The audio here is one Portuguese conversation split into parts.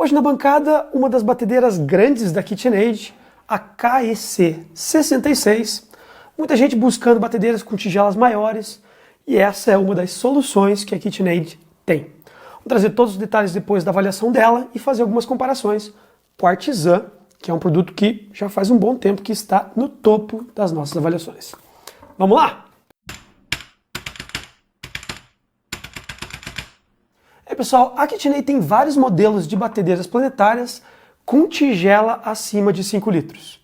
Hoje na bancada, uma das batedeiras grandes da KitchenAid, a KEC 66. Muita gente buscando batedeiras com tigelas maiores e essa é uma das soluções que a KitchenAid tem. Vou trazer todos os detalhes depois da avaliação dela e fazer algumas comparações com a Artisan, que é um produto que já faz um bom tempo que está no topo das nossas avaliações. Vamos lá? Pessoal, a KitchenAid tem vários modelos de batedeiras planetárias com tigela acima de 5 litros.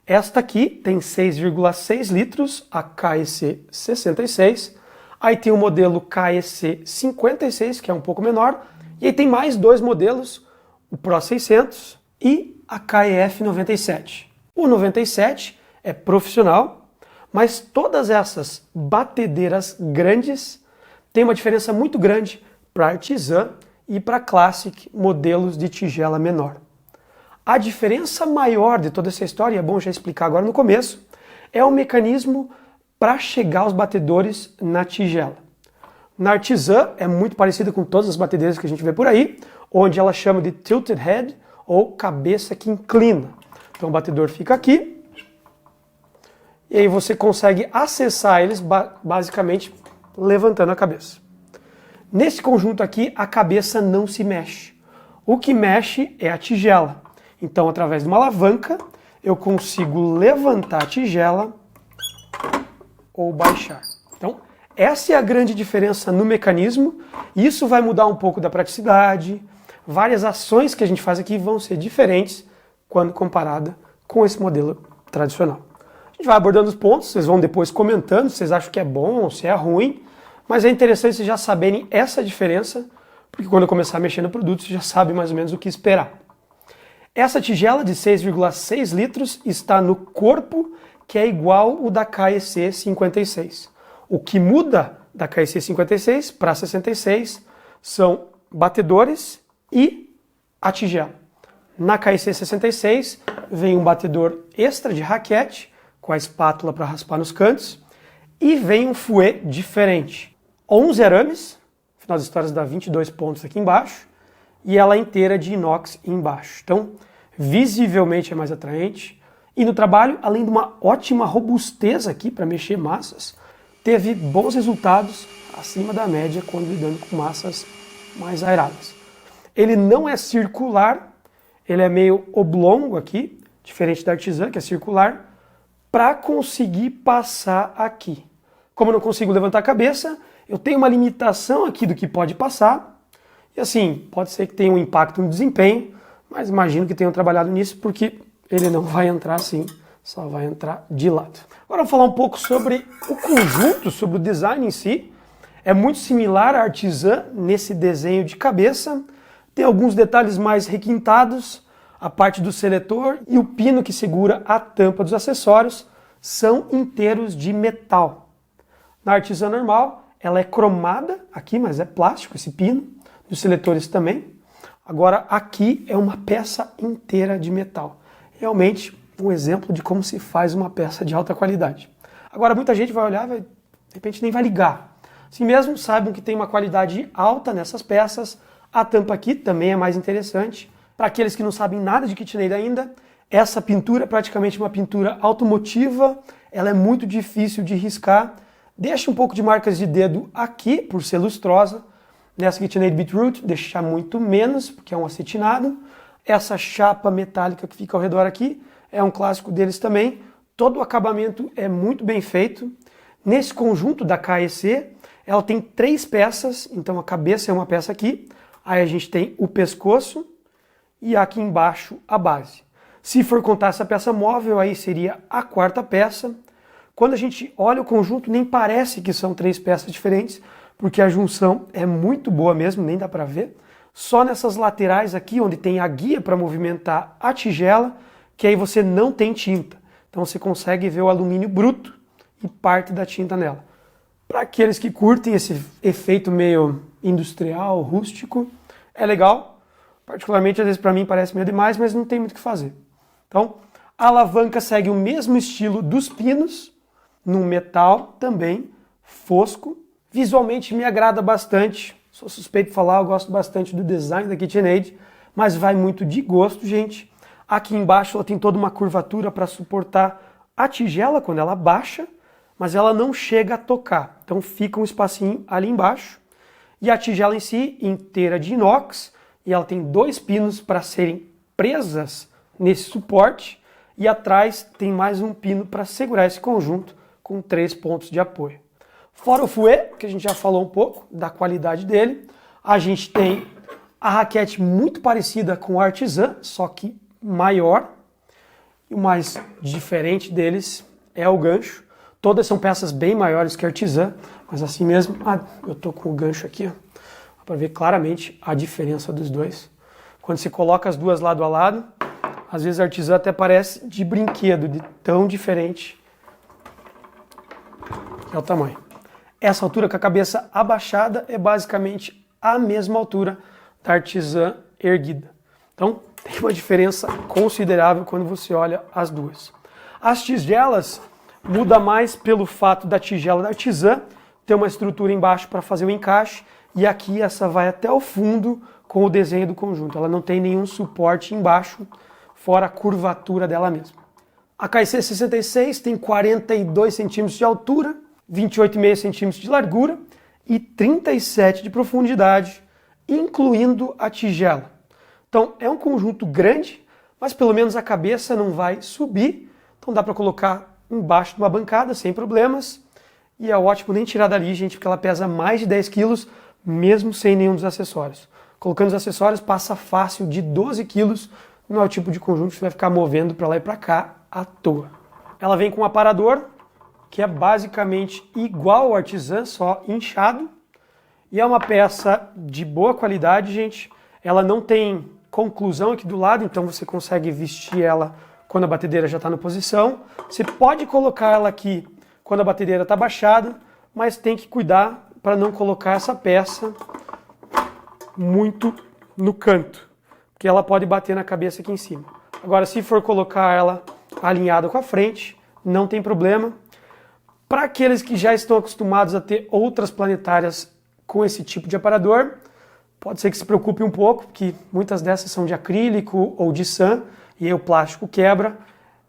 Esta aqui tem 6,6 litros, a KEC 66. Aí tem o modelo KEC 56, que é um pouco menor. E aí tem mais dois modelos, o Pro 600 e a KEF 97. O 97 é profissional, mas todas essas batedeiras grandes têm uma diferença muito grande para Artisan e para Classic, modelos de tigela menor. A diferença maior de toda essa história, e é bom já explicar agora no começo, é o mecanismo para chegar aos batedores na tigela. Na Artisan é muito parecida com todas as batedeiras que a gente vê por aí, onde ela chama de tilted head ou cabeça que inclina. Então o batedor fica aqui e aí você consegue acessar eles basicamente levantando a cabeça. Nesse conjunto aqui, a cabeça não se mexe. O que mexe é a tigela. Então, através de uma alavanca, eu consigo levantar a tigela ou baixar. Então, essa é a grande diferença no mecanismo. Isso vai mudar um pouco da praticidade. Várias ações que a gente faz aqui vão ser diferentes quando comparada com esse modelo tradicional. A gente vai abordando os pontos, vocês vão depois comentando se vocês acham que é bom ou se é ruim. Mas é interessante vocês já saberem essa diferença, porque quando eu começar a mexer no produto, você já sabe mais ou menos o que esperar. Essa tigela de 6,6 litros está no corpo, que é igual o da KEC 56. O que muda da KEC 56 para 66 são batedores e a tigela. Na KEC 66 vem um batedor extra de raquete, com a espátula para raspar nos cantos, e vem um fouet diferente. 11 arames, afinal das histórias dá 22 pontos aqui embaixo, e ela é inteira de inox embaixo. Então, visivelmente é mais atraente. E no trabalho, além de uma ótima robustez aqui para mexer massas, teve bons resultados acima da média quando lidando com massas mais aeradas. Ele não é circular, ele é meio oblongo aqui, diferente da Artisan, que é circular, para conseguir passar aqui. Como eu não consigo levantar a cabeça, eu tenho uma limitação aqui do que pode passar, e assim, pode ser que tenha um impacto no desempenho, mas imagino que tenham trabalhado nisso porque ele não vai entrar assim, só vai entrar de lado. Agora vamos falar um pouco sobre o conjunto, sobre o design em si. É muito similar à Artisan nesse desenho de cabeça, tem alguns detalhes mais requintados, a parte do seletor e o pino que segura a tampa dos acessórios são inteiros de metal. Na Artisan normal, ela é cromada aqui, mas é plástico esse pino, dos seletores também. Agora aqui é uma peça inteira de metal. Realmente um exemplo de como se faz uma peça de alta qualidade. Agora muita gente vai olhar e de repente nem vai ligar. Assim mesmo, saibam que tem uma qualidade alta nessas peças. A tampa aqui também é mais interessante. Para aqueles que não sabem nada de KitchenAid ainda, essa pintura é praticamente uma pintura automotiva. Ela é muito difícil de riscar. Deixa um pouco de marcas de dedo aqui, por ser lustrosa. Nessa KitchenAid Beetroot, deixa muito menos, porque é um acetinado. Essa chapa metálica que fica ao redor aqui é um clássico deles também. Todo o acabamento é muito bem feito. Nesse conjunto da KEC, ela tem 3 peças, então a cabeça é uma peça aqui. Aí a gente tem o pescoço e aqui embaixo a base. Se for contar essa peça móvel, aí seria a 4ª peça. Quando a gente olha o conjunto, nem parece que são 3 peças diferentes, porque a junção é muito boa mesmo, nem dá para ver. Só nessas laterais aqui, onde tem a guia para movimentar a tigela, que aí você não tem tinta. Então você consegue ver o alumínio bruto e parte da tinta nela. Para aqueles que curtem esse efeito meio industrial, rústico, é legal. Particularmente, às vezes para mim parece meio demais, mas não tem muito o que fazer. Então, a alavanca segue o mesmo estilo dos pinos, num metal também fosco. Visualmente me agrada bastante, sou suspeito de falar, eu gosto bastante do design da KitchenAid, mas vai muito de gosto, gente. Aqui embaixo ela tem toda uma curvatura para suportar a tigela quando ela baixa, mas ela não chega a tocar. Então fica um espacinho ali embaixo. E a tigela em si, inteira de inox, e ela tem 2 pinos para serem presas nesse suporte, e atrás tem mais um pino para segurar esse conjunto com 3 pontos de apoio. Fora o fouet, que a gente já falou um pouco da qualidade dele, a gente tem a raquete muito parecida com o Artisan, só que maior. E o mais diferente deles é o gancho. Todas são peças bem maiores que a Artisan, mas assim mesmo, eu tô com o gancho aqui, ó, para ver claramente a diferença dos dois. Quando você coloca as duas lado a lado, às vezes a Artisan até parece de brinquedo, de tão diferente é o tamanho. Essa altura com a cabeça abaixada é basicamente a mesma altura da Artisan erguida. Então, tem uma diferença considerável quando você olha as duas. As tigelas muda mais pelo fato da tigela da Artisan ter uma estrutura embaixo para fazer o encaixe, e aqui essa vai até o fundo com o desenho do conjunto. Ela não tem nenhum suporte embaixo, fora a curvatura dela mesma. A KC 66 tem 42 centímetros de altura, 28,5 centímetros de largura e 37 de profundidade, incluindo a tigela. Então é um conjunto grande, mas pelo menos a cabeça não vai subir, então dá para colocar embaixo de uma bancada sem problemas, e é ótimo nem tirar dali, gente, porque ela pesa mais de 10 quilos, mesmo sem nenhum dos acessórios. Colocando os acessórios passa fácil de 12 quilos, não é o tipo de conjunto que você vai ficar movendo para lá e para cá à toa. Ela vem com um aparador, que é basicamente igual ao Artisan, só inchado, e é uma peça de boa qualidade, gente. Ela não tem conclusão aqui do lado, então você consegue vestir ela quando a batedeira já está na posição. Você pode colocar ela aqui quando a batedeira está baixada, mas tem que cuidar para não colocar essa peça muito no canto, porque ela pode bater na cabeça aqui em cima. Agora, se for colocar ela alinhada com a frente, não tem problema. Para aqueles que já estão acostumados a ter outras planetárias com esse tipo de aparador, pode ser que se preocupe um pouco, porque muitas dessas são de acrílico ou de SAN, e aí o plástico quebra.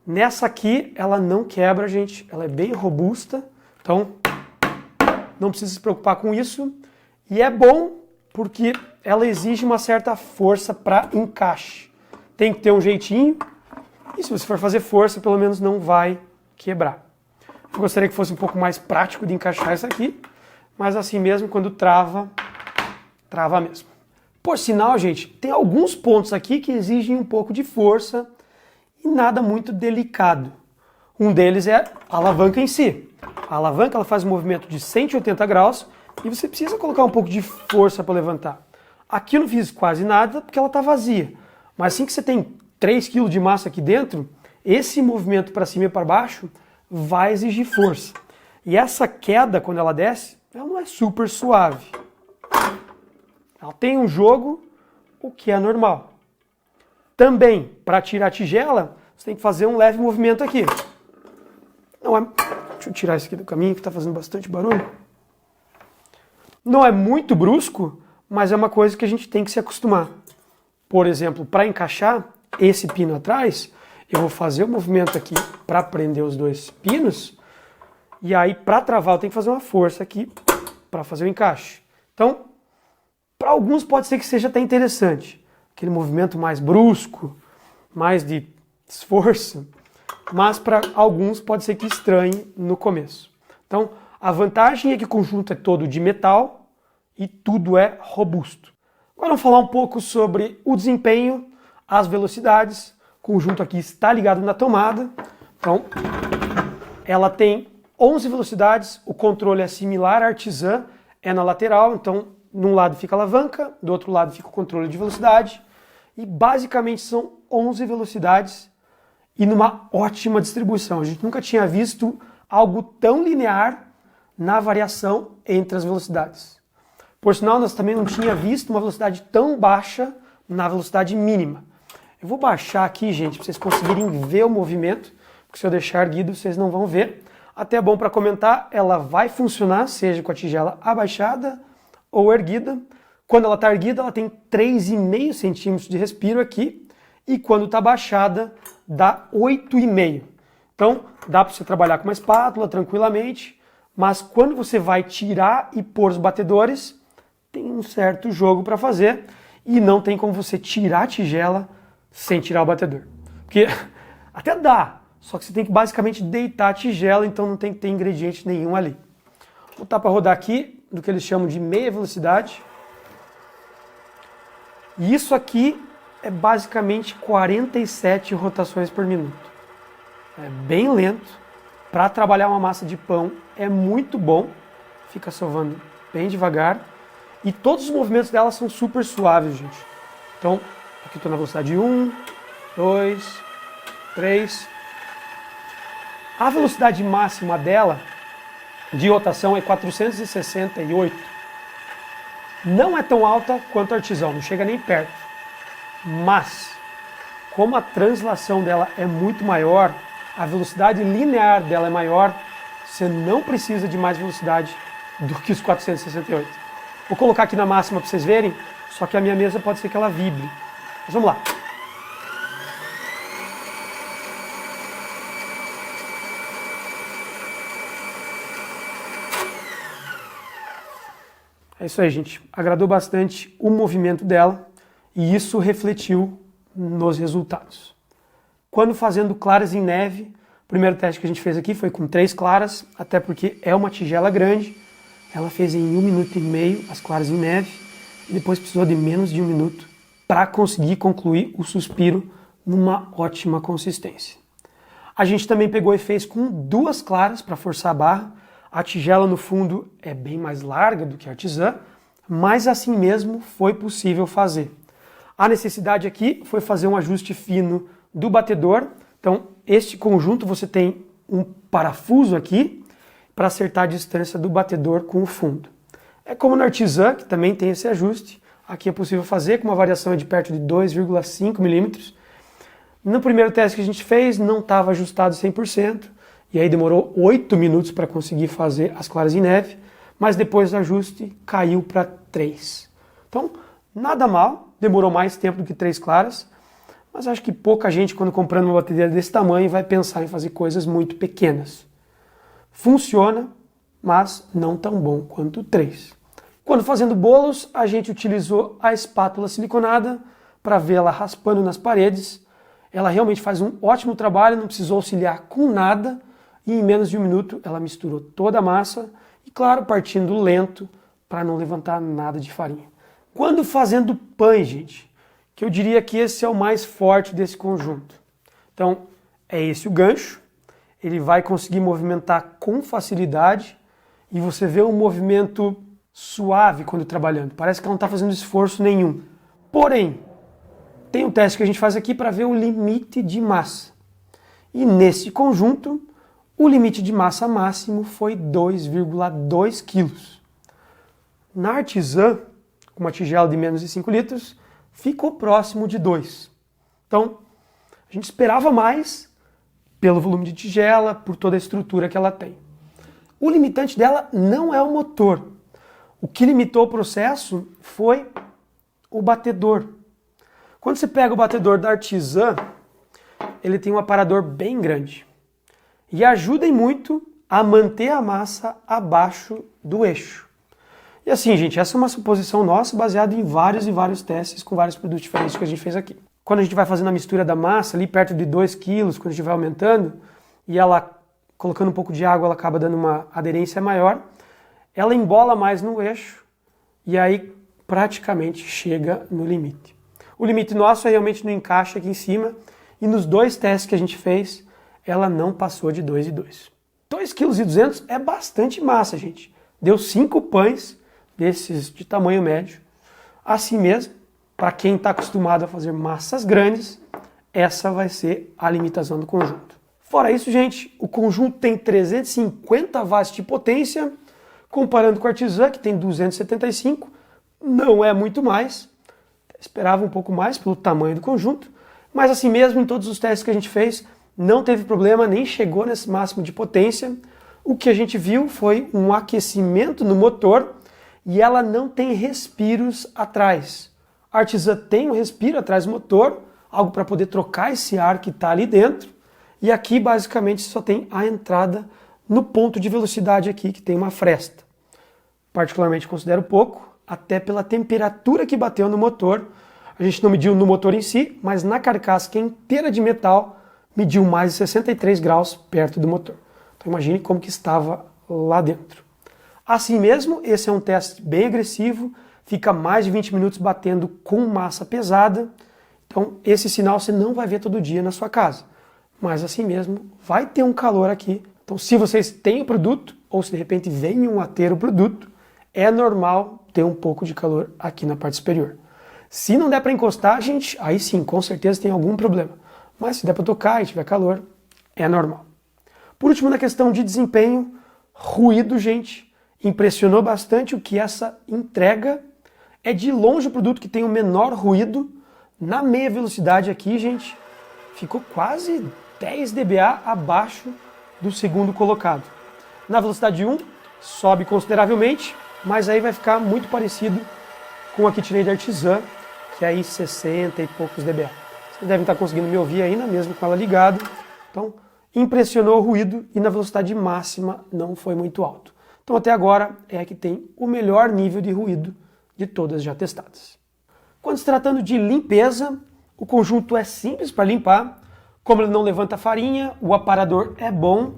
Nessa aqui, ela não quebra, gente. Ela é bem robusta, então não precisa se preocupar com isso. E é bom porque ela exige uma certa força para encaixe. Tem que ter um jeitinho, e se você for fazer força, pelo menos não vai quebrar. Eu gostaria que fosse um pouco mais prático de encaixar isso aqui, mas assim mesmo, quando trava, trava mesmo. Por sinal, gente, tem alguns pontos aqui que exigem um pouco de força e nada muito delicado. Um deles é a alavanca em si. A alavanca ela faz um movimento de 180 graus e você precisa colocar um pouco de força para levantar. Aqui eu não fiz quase nada porque ela está vazia. Mas assim que você tem 3 kg de massa aqui dentro, esse movimento para cima e para baixo vai exigir força. E essa queda, quando ela desce, ela não é super suave. Ela tem um jogo, o que é normal. Também, para tirar a tigela, você tem que fazer um leve movimento aqui. Não é... Deixa eu tirar isso aqui do caminho, que está fazendo bastante barulho. Não é muito brusco, mas é uma coisa que a gente tem que se acostumar. Por exemplo, para encaixar esse pino atrás, eu vou fazer o movimento aqui para prender os 2 pinos, e aí para travar eu tenho que fazer uma força aqui para fazer o encaixe. Então, para alguns pode ser que seja até interessante, aquele movimento mais brusco, mais de esforço, mas para alguns pode ser que estranhe no começo. Então, a vantagem é que o conjunto é todo de metal e tudo é robusto. Agora vamos falar um pouco sobre o desempenho, as velocidades. O conjunto aqui está ligado na tomada, então ela tem 11 velocidades, o controle é similar à Artisan, é na lateral, então num lado fica a alavanca, do outro lado fica o controle de velocidade, e basicamente são 11 velocidades e numa ótima distribuição. A gente nunca tinha visto algo tão linear na variação entre as velocidades. Por sinal, nós também não tínhamos visto uma velocidade tão baixa na velocidade mínima. Eu vou baixar aqui, gente, para vocês conseguirem ver o movimento, porque se eu deixar erguido, vocês não vão ver. Até é bom para comentar, ela vai funcionar, seja com a tigela abaixada ou erguida. Quando ela está erguida, ela tem 3,5 centímetros de respiro aqui, e quando está baixada, dá 8,5. Então, dá para você trabalhar com uma espátula tranquilamente, mas quando você vai tirar e pôr os batedores, tem um certo jogo para fazer, e não tem como você tirar a tigela sem tirar o batedor. Porque até dá, só que você tem que basicamente deitar a tigela, então não tem que ter ingrediente nenhum ali. Vou botar para rodar aqui, do que eles chamam de meia velocidade. E isso aqui é basicamente 47 rotações por minuto. É bem lento. Para trabalhar uma massa de pão é muito bom. Fica sovando bem devagar. E todos os movimentos dela são super suaves, gente. Então, aqui estou na velocidade 1, 2, 3. A velocidade máxima dela de rotação é 468. Não é tão alta quanto a artesão, não chega nem perto. Mas, como a translação dela é muito maior, a velocidade linear dela é maior, você não precisa de mais velocidade do que os 468. Vou colocar aqui na máxima para vocês verem, só que a minha mesa pode ser que ela vibre. Mas vamos lá. É isso aí, gente. Agradou bastante o movimento dela e isso refletiu nos resultados. Quando fazendo claras em neve, o primeiro teste que a gente fez aqui foi com 3 claras, até porque é uma tigela grande. Ela fez em 1 minuto e meio as claras em neve e depois precisou de menos de 1 minuto para conseguir concluir o suspiro numa ótima consistência. A gente também pegou e fez com 2 claras para forçar a barra. A tigela no fundo é bem mais larga do que a artesã, mas assim mesmo foi possível fazer. A necessidade aqui foi fazer um ajuste fino do batedor. Então, este conjunto você tem um parafuso aqui para acertar a distância do batedor com o fundo. É como na artesã, que também tem esse ajuste. Aqui é possível fazer com uma variação de perto de 2,5 milímetros. No primeiro teste que a gente fez, não estava ajustado 100%. E aí demorou 8 minutos para conseguir fazer as claras em neve, mas depois do ajuste caiu para 3. Então, nada mal, demorou mais tempo do que 3 claras, mas acho que pouca gente, quando comprando uma batedeira desse tamanho, vai pensar em fazer coisas muito pequenas. Funciona, mas não tão bom quanto 3. Quando fazendo bolos, a gente utilizou a espátula siliconada para vê-la raspando nas paredes. Ela realmente faz um ótimo trabalho, não precisou auxiliar com nada, e em menos de 1 minuto ela misturou toda a massa e, claro, partindo lento para não levantar nada de farinha. Quando fazendo pães, gente, que eu diria que esse é o mais forte desse conjunto. Então, é esse o gancho, ele vai conseguir movimentar com facilidade e você vê um movimento suave quando trabalhando. Parece que ela não está fazendo esforço nenhum. Porém, tem um teste que a gente faz aqui para ver o limite de massa. E nesse conjunto, o limite de massa máximo foi 2,2 kg. Na artesã, com uma tigela de menos de 5 litros, ficou próximo de 2. Então, a gente esperava mais pelo volume de tigela, por toda a estrutura que ela tem. O limitante dela não é o motor. O que limitou o processo foi o batedor. Quando você pega o batedor da artesã, ele tem um aparador bem grande. E ajudem muito a manter a massa abaixo do eixo. E assim, gente, essa é uma suposição nossa baseada em vários e vários testes com vários produtos diferentes que a gente fez aqui. Quando a gente vai fazendo a mistura da massa, ali perto de 2 kg, quando a gente vai aumentando, e ela, colocando um pouco de água, ela acaba dando uma aderência maior, ela embola mais no eixo e aí praticamente chega no limite. O limite nosso é realmente no encaixe aqui em cima, e nos 2 testes que a gente fez, ela não passou de 2,2. 2,2 kg é bastante massa, gente. Deu 5 pães desses de tamanho médio. Assim mesmo, para quem está acostumado a fazer massas grandes, essa vai ser a limitação do conjunto. Fora isso, gente, o conjunto tem 350 watts de potência, comparando com a artesã, que tem 275, não é muito mais. Esperava um pouco mais pelo tamanho do conjunto, mas assim mesmo, em todos os testes que a gente fez, não teve problema, nem chegou nesse máximo de potência. O que a gente viu foi um aquecimento no motor e ela não tem respiros atrás. A Artisan tem um respiro atrás do motor, algo para poder trocar esse ar que está ali dentro, e aqui basicamente só tem a entrada no ponto de velocidade aqui, que tem uma fresta. Particularmente considero pouco, até pela temperatura que bateu no motor. A gente não mediu no motor em si, mas na carcaça, que é inteira de metal, mediu mais de 63 graus perto do motor. Então imagine como que estava lá dentro. Assim mesmo, esse é um teste bem agressivo, fica mais de 20 minutos batendo com massa pesada. Então esse sinal você não vai ver todo dia na sua casa. Mas assim mesmo, vai ter um calor aqui. Então se vocês têm o produto, ou se de repente venham a ter o produto, é normal ter um pouco de calor aqui na parte superior. Se não der para encostar, gente, aí sim, com certeza tem algum problema. Mas se der para tocar e tiver calor, é normal. Por último, na questão de desempenho, ruído, gente, impressionou bastante o que essa entrega. É de longe o produto que tem o menor ruído. Na meia velocidade aqui, gente, ficou quase 10 dBA abaixo do segundo colocado. Na velocidade 1, sobe consideravelmente, mas aí vai ficar muito parecido com a KitchenAid Artisan, que é aí 60 e poucos dBA. Vocês devem estar conseguindo me ouvir ainda, mesmo com ela ligada. Então, impressionou o ruído e na velocidade máxima não foi muito alto. Então, até agora é a que tem o melhor nível de ruído de todas já testadas. Quando se tratando de limpeza, o conjunto é simples para limpar. Como ele não levanta farinha, o aparador é bom.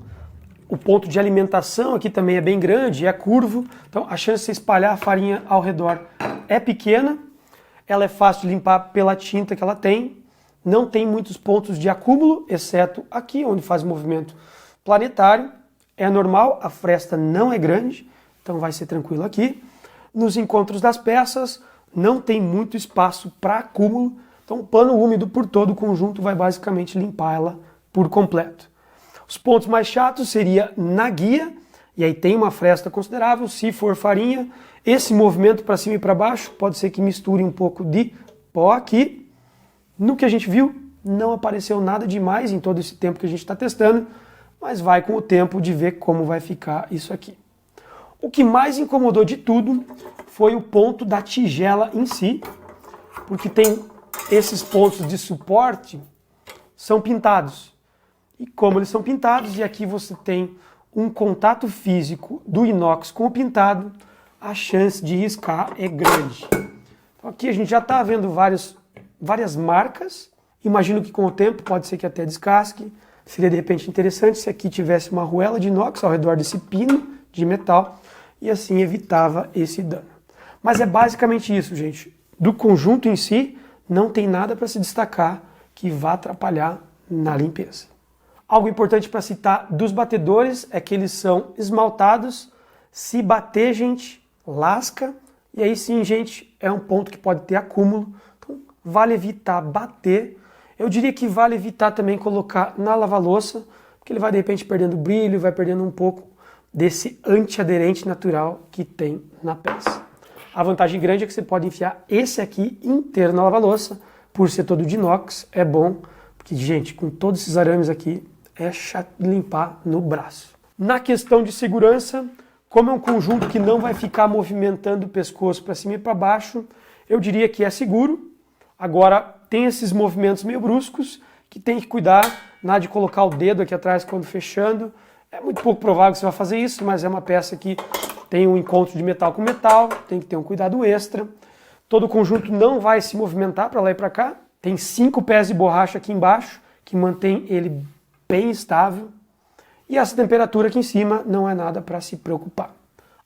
O ponto de alimentação aqui também é bem grande, é curvo, então a chance de você espalhar a farinha ao redor é pequena. Ela é fácil de limpar pela tinta que ela tem. Não tem muitos pontos de acúmulo, exceto aqui, onde faz movimento planetário. É normal, a fresta não é grande, então vai ser tranquilo aqui. Nos encontros das peças, não tem muito espaço para acúmulo, então o pano úmido por todo o conjunto vai basicamente limpar ela por completo. Os pontos mais chatos seria na guia, e aí tem uma fresta considerável, se for farinha, esse movimento para cima e para baixo pode ser que misture um pouco de pó aqui. No que a gente viu, não apareceu nada demais em todo esse tempo que a gente está testando, mas vai com o tempo de ver como vai ficar isso aqui. O que mais incomodou de tudo foi o ponto da tigela em si, porque tem esses pontos de suporte, são pintados. E como eles são pintados, e aqui você tem um contato físico do inox com o pintado, a chance de riscar é grande. Então aqui a gente já está vendo várias marcas. Imagino que com o tempo pode ser que até descasque. Seria de repente interessante se aqui tivesse uma arruela de inox ao redor desse pino de metal e assim evitava esse dano. Mas é basicamente isso, gente. Do conjunto em si, não tem nada para se destacar que vá atrapalhar na limpeza. Algo importante para citar dos batedores é que eles são esmaltados. Se bater, gente, lasca. E aí sim, gente, é um ponto que pode ter acúmulo. Então, vale evitar bater. Eu diria que vale evitar também colocar na lava-louça, porque ele vai de repente perdendo brilho, vai perdendo um pouco desse antiaderente natural que tem na peça. A vantagem grande é que você pode enfiar esse aqui inteiro na lava-louça, por ser todo de inox, é bom, porque, gente, com todos esses arames aqui, é chato de limpar no braço. Na questão de segurança, como é um conjunto que não vai ficar movimentando o pescoço para cima e para baixo, eu diria que é seguro. Agora, tem esses movimentos meio bruscos que tem que cuidar, nada de colocar o dedo aqui atrás quando fechando. É muito pouco provável que você vai fazer isso, mas é uma peça que tem um encontro de metal com metal, tem que ter um cuidado extra. Todo o conjunto não vai se movimentar para lá e para cá. Tem 5 pés de borracha aqui embaixo, que mantém ele bem estável, e essa temperatura aqui em cima não é nada para se preocupar.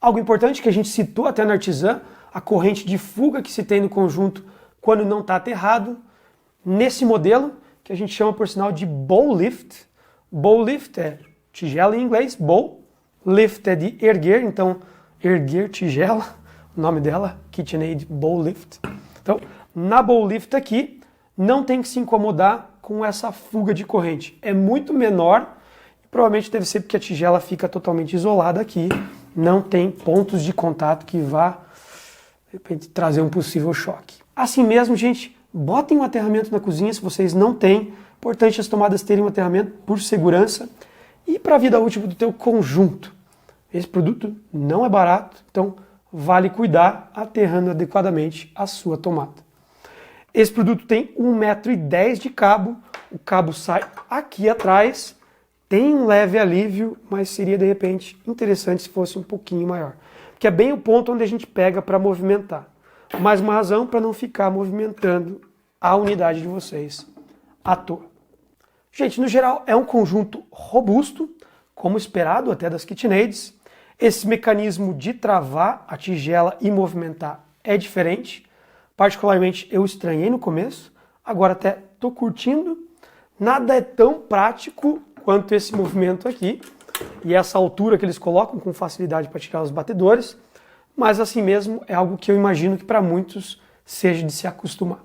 Algo importante que a gente citou até na Artisan, a corrente de fuga que se tem no conjunto quando não está aterrado, nesse modelo, que a gente chama por sinal de bowl lift. Bowl lift é tigela em inglês, bowl, lift é de erguer, então erguer tigela, o nome dela, KitchenAid Bowl Lift. Então, na bowl lift aqui, não tem que se incomodar com essa fuga de corrente. É muito menor, e provavelmente deve ser porque a tigela fica totalmente isolada aqui, não tem pontos de contato que vá, de repente, trazer um possível choque. Assim mesmo, gente, botem um aterramento na cozinha se vocês não têm. Importante as tomadas terem um aterramento por segurança e para a vida útil do teu conjunto. Esse produto não é barato, então vale cuidar aterrando adequadamente a sua tomada. Esse produto tem 1,10 m de cabo, o cabo sai aqui atrás, tem um leve alívio, mas seria de repente interessante se fosse um pouquinho maior. Porque é bem o ponto onde a gente pega para movimentar. Mais uma razão para não ficar movimentando a unidade de vocês à toa. Gente, no geral é um conjunto robusto, como esperado até das KitchenAids. Esse mecanismo de travar a tigela e movimentar é diferente. Particularmente eu estranhei no começo, agora até estou curtindo. Nada é tão prático quanto esse movimento aqui e essa altura que eles colocam com facilidade para tirar os batedores, mas assim mesmo é algo que eu imagino que para muitos seja de se acostumar.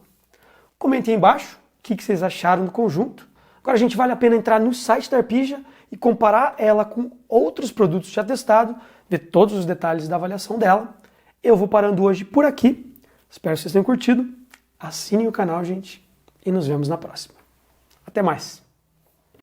Comentem aí embaixo o que vocês acharam do conjunto. Agora, gente, vale a pena entrar no site da Arpija e comparar ela com outros produtos já testados, ver todos os detalhes da avaliação dela. Eu vou parando hoje por aqui. Espero que vocês tenham curtido. Assinem o canal, gente, e nos vemos na próxima. Até mais!